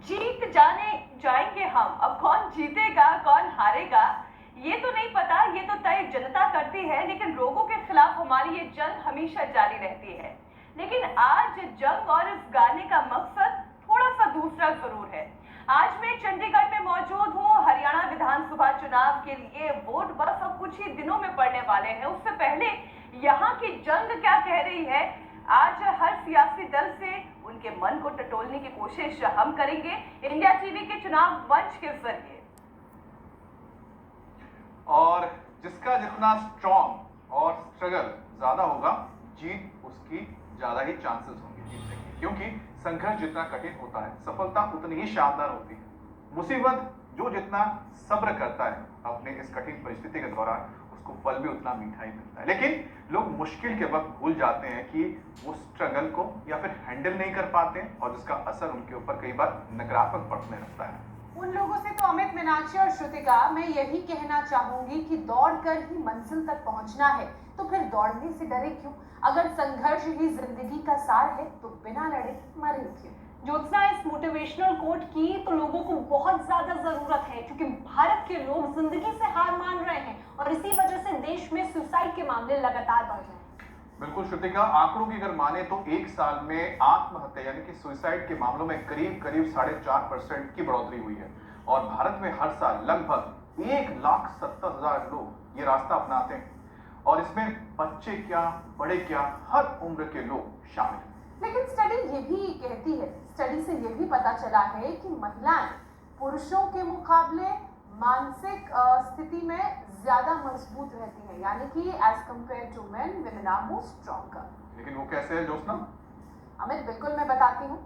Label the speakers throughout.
Speaker 1: जीत जाने जाएंगे हम। अब कौन जीतेगा कौन हारेगा ये तो नहीं पता, ये तो तय जनता करती है, लेकिन रोगों के खिलाफ हमारी ये जंग हमेशा जारी रहती है। लेकिन आज जंग और इस गाने का मकसद थोड़ा सा दूसरा जरूर है। आज मैं चंडीगढ़ में मौजूद हूँ। हरियाणा विधानसभा चुनाव के लिए वोट बस अब कुछ ही दिनों में पड़ने वाले हैं। उससे पहले यहाँ की जंग क्या कह रही है, आज हर सियासी दल से उनके मन को टटोलने की कोशिश हम करेंगे इंडिया टीवी के चुनाव मंच के जरिए।
Speaker 2: और जिसका जितना स्ट्रॉन्ग और स्ट्रगल ज्यादा होगा, जीत उसकी ज्यादा ही चांसेस होंगे जीतने की, क्योंकि संघर्ष जितना कठिन होता है सफलता उतनी ही शानदार होती है। मुसीबत जो जितना सब्र करता है अपने इस कठिन परिस्थिति के दौरान, उसको फल भी उतना मीठा ही मिलता है। लेकिन लोग मुश्किल के वक्त भूल जाते हैं कि वो स्ट्रगल को या फिर हैंडल नहीं कर पाते हैं, और जिसका असर उनके ऊपर कई बार नकारात्मक पड़ने लगता है।
Speaker 3: उन लोगों से तो अमित, मीनाक्षी और श्रुतिका मैं यही कहना चाहूंगी कि दौड़कर ही मंजिल तक पहुंचना है तो फिर दौड़ने से डरे क्यों? अगर संघर्ष ही जिंदगी का सार है तो बिना लड़े मरे क्यों?
Speaker 4: ज्योत्सना, इस मोटिवेशनल कोट की तो लोगों को बहुत ज्यादा जरूरत है, क्योंकि भारत के लोग जिंदगी से हार मान रहे हैं और इसी वजह से देश में सुसाइड के मामले लगातार बढ़ रहे हैं।
Speaker 2: बिल्कुल श्रुतिका, आंकड़ों की अगर माने तो एक साल में आत्महत्या यानी कि सुसाइड के मामलों में करीब 4.5% की बढ़ोतरी हुई है। और भारत में हर साल लगभग 1,70,000 लोग ये रास्ता अपनाते हैं, और इसमें बच्चे क्या बड़े क्या हर उम्र के लोग शामिल हैं।
Speaker 3: लेकिन स्टडी ये भी कहती है, स्टडी से ये भी पता चला है कि महिलाएं पुरुषों के मुकाबले मानसिक स्थिति में ज्यादा मजबूत रहती हैं, यानी कि as compared to men women are more stronger।
Speaker 2: लेकिन वो कैसे है ज्योत्सना?
Speaker 3: अमित, बिल्कुल मैं बताती हूँ।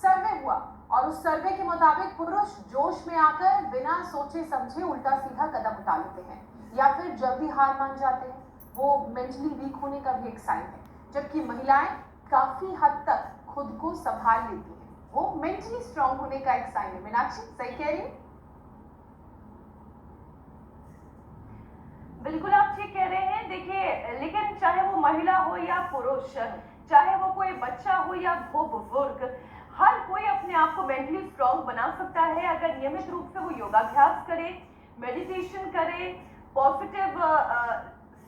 Speaker 3: सर्वे हुआ और उस सर्वे के मुताबिक पुरुष जोश में आकर बिना सोचे समझे उल्टा सीधा कदम उठा लेते हैं या फिर जल्दी हार मान जाते हैं। वो मेंटली वीक होने का भी एक साइन है, जबकि महिलाएं काफी हद तक खुद को संभाल लेती हैं। वो मेंटली स्ट्रांग होने का एक साइन है। मीनाक्षी, सही कह रही हूँ?
Speaker 1: बिल्कुल आप ठीक कह रहे हैं। देखिए, लेकिन चाहे वो महिला हो या पुरुष, चाहे वो कोई बच्चा हो या वो बुजुर्ग, हर कोई अपने आप को मेंटली स्ट्रांग बना सकता है अगर नियमित रूप से वो योगाभ्यास करे, मेडिटेशन करे, पॉजिटिव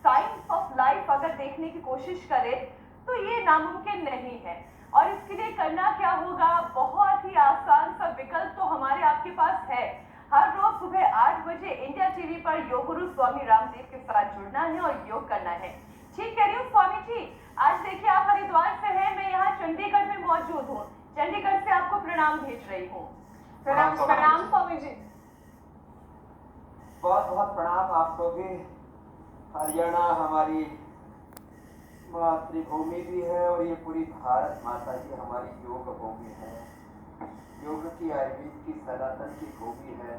Speaker 1: साइंस ऑफ लाइफ अगर देखने की कोशिश करे तो ये नामुमकिन नहीं है। और इसके लिए करना क्या होगा? बहुत ही आसान सा विकल्प तो हमारे आपके पास है। हर रोज सुबह 8 बजे इंडिया टीवी पर योग गुरु स्वामी रामदेव के साथ जुड़ना है और योग करना है। ठीक कह रही हूँ स्वामी जी? आज देखिए, आप हरिद्वार से हैं, मैं यहाँ चंडीगढ़ में मौजूद हूँ। चंडीगढ़ से आपको प्रणाम भेज रही हूँ।
Speaker 4: प्रणाम स्वामी जी।
Speaker 5: बहुत बहुत प्रणाम आपको भी। हरियाणा हमारी मातृभूमि भी है और ये पूरी भारत माता की हमारी योग भूमि है, योग की आयुर्वेद की सनातन की भूमि है।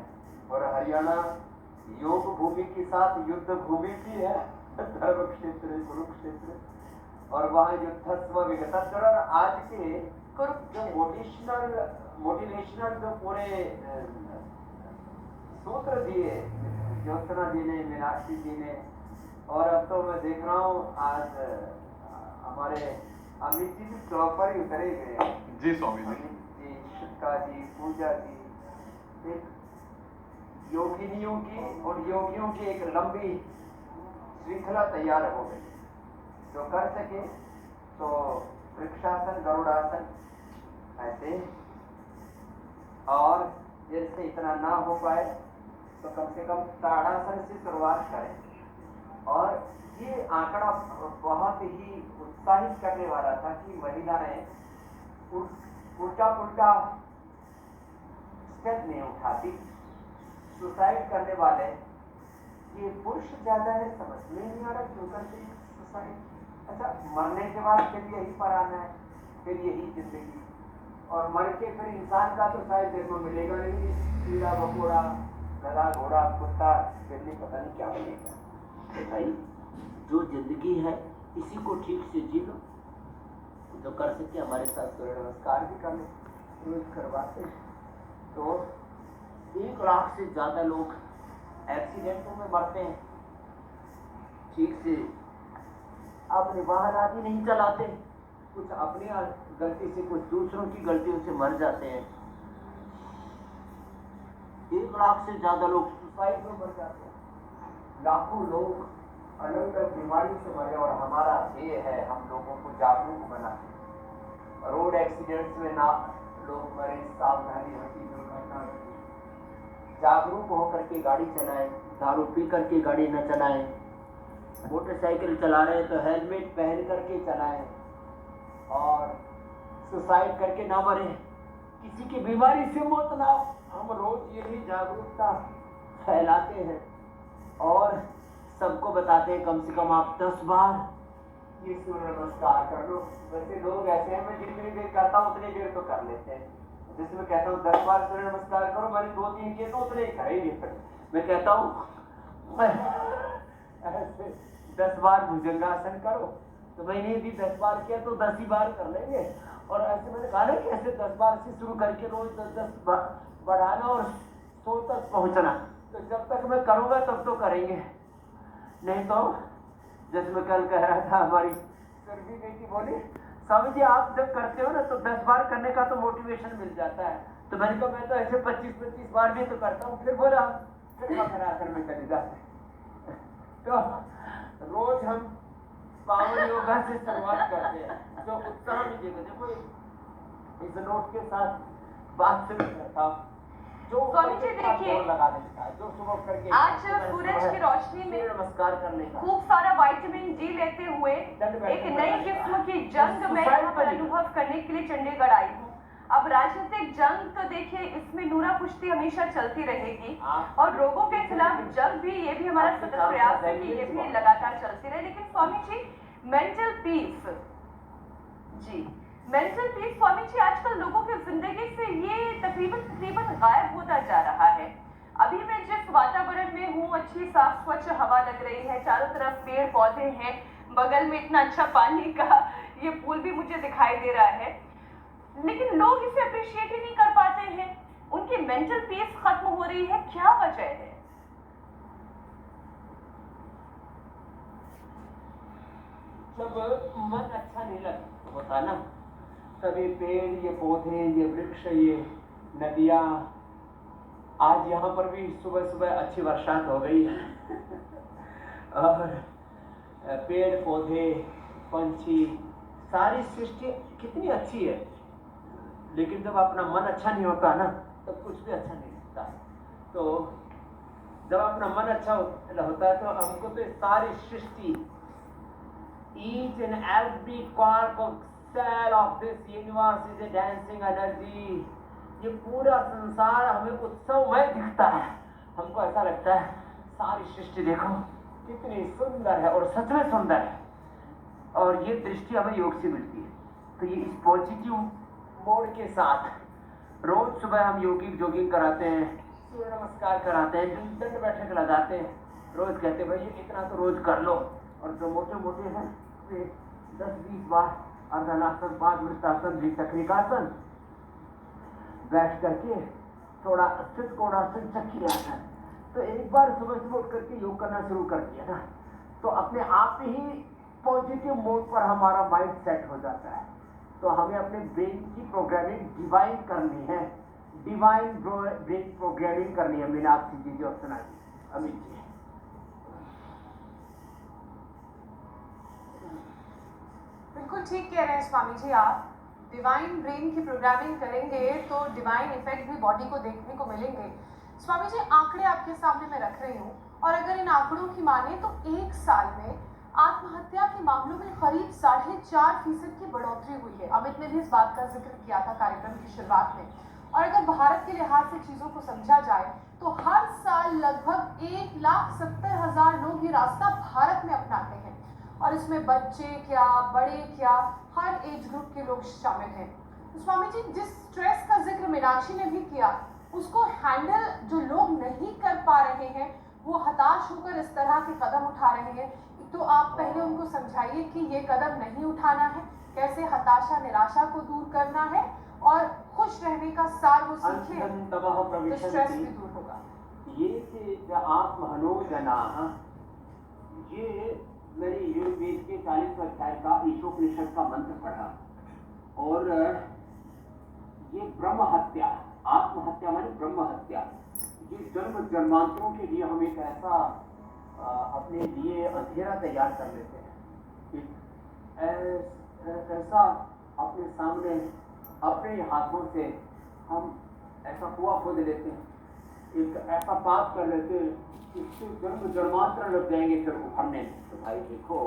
Speaker 5: और हरियाणा योग भूमि के साथ युद्ध भूमि भी है, धर्म क्षेत्र कुरुक्षेत्र, और वहाँ युद्धस्व विगतस्व। और आज के जो मोटिवेशनल जो पूरे सूत्र दिए ज्योत्सना जी ने, मीनाक्षी जी ने, और अब तो मैं देख रहा हूँ आज हमारे अमित जी भी प्रॉपर ही उतरे गए।
Speaker 2: जी स्वामी जी।
Speaker 5: अमित जी, श्रुतिका जी, पूजा जी, एक योगिनियों की और योगियों की एक लंबी श्रृंखला तैयार हो गई। जो कर सके तो वृक्षासन, गरुड़ासन ऐसे, और जैसे इतना ना हो पाए तो कम से कम ताड़ासन से शुरुआत करें। और ये आंकड़ा बहुत ही उत्साहित करने वाला था कि महिलाएं उल्टा पुल्टा स्टेप नहीं उठाती। सुसाइड करने वाले ये पुरुष ज्यादा है, समझ में नहीं आ रहा क्यों करते हैं सुसाइड। अच्छा, मरने के बाद फिर यही पर आना है, फिर यही जिंदगी, और मर के फिर इंसान का तो शायद देखने मिलेगा नहीं। कीड़ा मकोड़ा, गधा घोड़ा कुत्ता बिल्ली पता नहीं क्या बनेगा। भाई, जो जिंदगी है इसी को ठीक से जी लो। जो कर सके हमारे साथ सूर्य नमस्कार भी कर लो, रोज करवाते। तो 1 लाख से ज्यादा लोग एक्सीडेंटों में मरते हैं, ठीक से अपने वाहन आदि नहीं चलाते, कुछ अपनी गलती से, कुछ दूसरों की गलतियों से मर जाते हैं। 1 लाख से ज्यादा लोग सुसाइड में मर जाते हैं। लाखों लोग अलग अलग बीमारी से मरे और हमारा ध्येय है हम लोगों को जागरूक बनाना। रोड एक्सीडेंट्स में ना लोग मरे, सावधानी हटी, दुर्घटना घटी। जागरूक होकर के गाड़ी चलाएं, दारू पी करके गाड़ी न चलाएं। मोटरसाइकिल चला रहे हैं तो हेलमेट पहन करके चलाएं और सुसाइड करके ना मरे, किसी की बीमारी से मौत ना हो। हम रोज यही जागरूकता फैलाते हैं और सबको बताते हैं कम से कम आप 10 बार ये सूर्य नमस्कार कर लो। वैसे लोग ऐसे हैं, मैं जितनी देर करता हूँ उतनी देर तो कर लेते हैं। जैसे मैं कहता हूँ 10 बार सूर्य नमस्कार करो, मैंने 2-3 किए तो उतने ही करेंगे। मैं कहता हूँ ऐसे 10 बार भुजंगासन करो, तो मैंने भी 10 बार किया तो 10 ही बार कर लेंगे। और ऐसे मैंने कहा ना कि ऐसे 10 बार से शुरू करके रोज 10-10 बार बढ़ाना और 100 तक पहुंचना। तो जब तक मैं करूंगा तब तो करेंगे, नहीं तो जैसे मैं कल कह रहा था, हमारी सर भी गई थी, बोली स्वामी जी आप जब करते हो ना तो 10 बार करने का तो मोटिवेशन मिल जाता है। तो मैंने कहा मैं तो ऐसे 25-25 बार भी तो करता हूँ। फिर बोला फिर मकरासन में चले जाते। तो रोज हम पावर योगा से शुरुआत करते हैं, जो उत्साह मिलेगा। देखो इस नोट के साथ बात शुरू करता हूँ, जो
Speaker 1: स्वामी जी देखिए,
Speaker 5: लगा देता है, जो सुबह करके
Speaker 1: आज सूरज की रोशनी में
Speaker 5: नमस्कार करने का
Speaker 1: खूब सारा विटामिन डी लेते हुए एक नई किस्म की जंग मैं यहाँ पर अनुभव करने के लिए चंडीगढ़ आई हूँ। अब राजनीतिक जंग तो देखिए, इसमें नूरा पुश्ती हमेशा चलती रहेगी और रोगों के खिलाफ जंग भी, ये भी हमारा सतत प्रयास है कि ये भी लगातार चलती रहे। लेकिन स्वामी जी मेंटल पीस, जी मेंटल पीस स्वामी जी आजकल लोगों की जिंदगी से ये तकरीबन गायब होता जा रहा है। अभी मैं जिस वातावरण में हूँ, अच्छी साफ स्वच्छ हवा लग रही है, चारों तरफ पेड़ पौधे हैं, बगल में इतना अच्छा पानी का ये पूल भी मुझे दिखाई दे रहा है, लेकिन लोग इसे अप्रिशिएट ही नहीं कर पाते हैं। उनकी मेंटल पीस खत्म हो रही है, क्या वजह है?
Speaker 5: जब मन अच्छा नहीं लग होता ना, सभी पेड़, ये पौधे, ये वृक्ष, ये नदियाँ, आज यहाँ पर भी सुबह सुबह अच्छी बरसात हो गई है और पेड़ पौधे, पंछी, सारी सृष्टि कितनी अच्छी है। लेकिन जब अपना मन अच्छा नहीं होता ना, तब कुछ भी अच्छा नहीं लगता। तो जब अपना मन अच्छा होता है तो हमको तो सारी सृष्टि, each and every quark of cell of this universe is a dancing energy। ये पूरा संसार हमें उत्सवमय दिखता है। हमको ऐसा लगता है सारी सृष्टि देखो कितनी सुंदर है, और सच में सुंदर है। और ये दृष्टि हमें योग से मिलती है। तो ये इस पॉजिटिव मोड के साथ रोज सुबह हम जॉगिंग कराते हैं, सूर्य नमस्कार कराते हैं, दंड बैठक लगाते हैं। रोज कहते हैं भाई ये इतना तो रोज कर लो। और जो मोटे मोटे हैं वे 10-20 बार अर्धनासन, 5 वृत्तासन, द्विचक्रिकासन, बैठ करके थोड़ा स्थित कोणासन, चक्रियासन। तो एक बार सुबह सुबह उठ करके योग करना शुरू कर दिया ना, तो अपने आप ही पॉजिटिव मोड पर हमारा माइंड सेट हो जाता है। तो हमें अपने ब्रेन की प्रोग्रामिंग डिवाइन करनी है, डिवाइन ब्रेन प्रोग्रामिंग करनी है। मीनाक्षी जी जो सुना दी, अमित जी,
Speaker 3: बिल्कुल ठीक कह रहे हैं स्वामी जी आप। डिवाइन ब्रेन की प्रोग्रामिंग करेंगे तो डिवाइन इफेक्ट भी बॉडी को देखने को मिलेंगे। स्वामी जी आंकड़े आपके सामने मैं रख रही हूँ, और अगर इन आंकड़ों की माने तो एक साल में आत्महत्या के मामलों में करीब 4.5% की बढ़ोतरी हुई है। अमित ने भी इस बात का जिक्र किया था कार्यक्रम की शुरुआत में। और अगर भारत के लिहाज से चीजों को समझा जाए तो हर साल लगभग 1,70,000 लोग ये रास्ता भारत में अपनाते हैं, और इसमें बच्चे क्या, बड़े क्या, हर एज ग्रुप के लोग शामिल हैं। तो स्वामी जी जिस स्ट्रेस का जिक्र मीनाक्षी ने भी किया, उसको हैंडल जो लोग नहीं कर पा रहे हैं, वो हताश होकर इस तरह के कदम उठा रहे हैं, तो आप पहले उनको समझाइए कि ये कदम नहीं उठाना है, कैसे हताशा निराशा को दूर करना है और खुश रहने का सार वो सीखे, तो स्ट्रेस भी दूर होगा।
Speaker 5: ये आत्महनोजना, ये मैंने यजुर्वेद के 40वें अध्याय का ईशोपनिषद का मंत्र पढ़ा और ये ब्रह्म हत्या, आत्महत्या माने ब्रह्म हत्या, ये जन्म जन्मांतरों के लिए हम एक ऐसा अपने लिए अंधेरा तैयार कर लेते हैं, एक ऐसा अपने सामने अपने हाथों से हम ऐसा कुआं खोद लेते हैं, एक ऐसा पाप कर लेते हैं, इससे जन्म जन्मांतर लग जाएंगे फिर उभरने में। तो भाई देखो,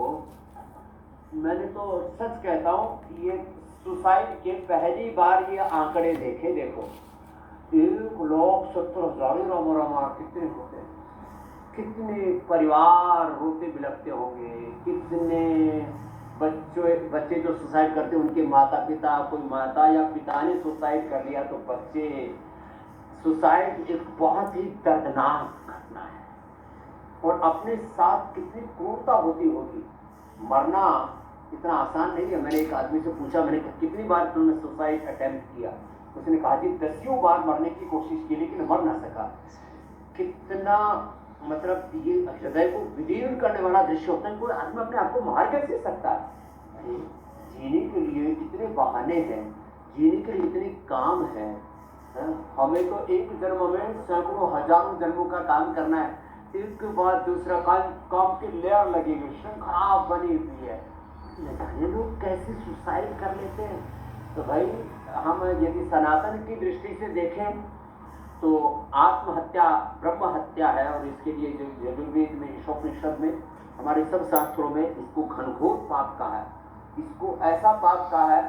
Speaker 5: मैंने तो सच कहता हूँ, ये सुसाइड के पहली बार ये आंकड़े देखे, देखो 1,70,000 रामा कितने होते हैं, कितने परिवार रोते बिलखते होंगे, कितने बच्चे जो सुसाइड करते हैं उनके माता पिता, कोई माता या पिता ने सुसाइड कर लिया तो बच्चे। सुसाइड एक बहुत ही दर्दनाक घटना है और अपने साथ कितनी क्रूरता होती होगी। मरना इतना आसान नहीं है। मैंने एक आदमी से पूछा, मैंने कहा कितनी बार तुमने सुसाइड अटेम्प्ट किया? उसने कहा जी 10 बार मरने की कोशिश की लेकिन मर ना सका। कितना मतलब ये हृदय को विदीर्ण करने वाला दृश्य होता है। कोई आदमी अपने आप को मार कैसे सकता है? अरे जीने के लिए इतने बहाने हैं, जीने के लिए इतने काम है। हमें तो एक जन्म में सैकड़ों हजारों जन्मों का काम करना है, एक के बाद दूसरा काम की लेयर लगेगी, श्रृंखला बनी हुई है। ये लोग कैसे सुसाइड कर लेते हैं? तो भाई हम यदि सनातन की दृष्टि से देखें तो आत्महत्या ब्रह्म हत्या है और इसके लिए जो यजुर्वेद में, ईशोपनिषद में, हमारे सब शास्त्रों में इसको घनघोर पाप कहा है। इसको ऐसा पाप कहा है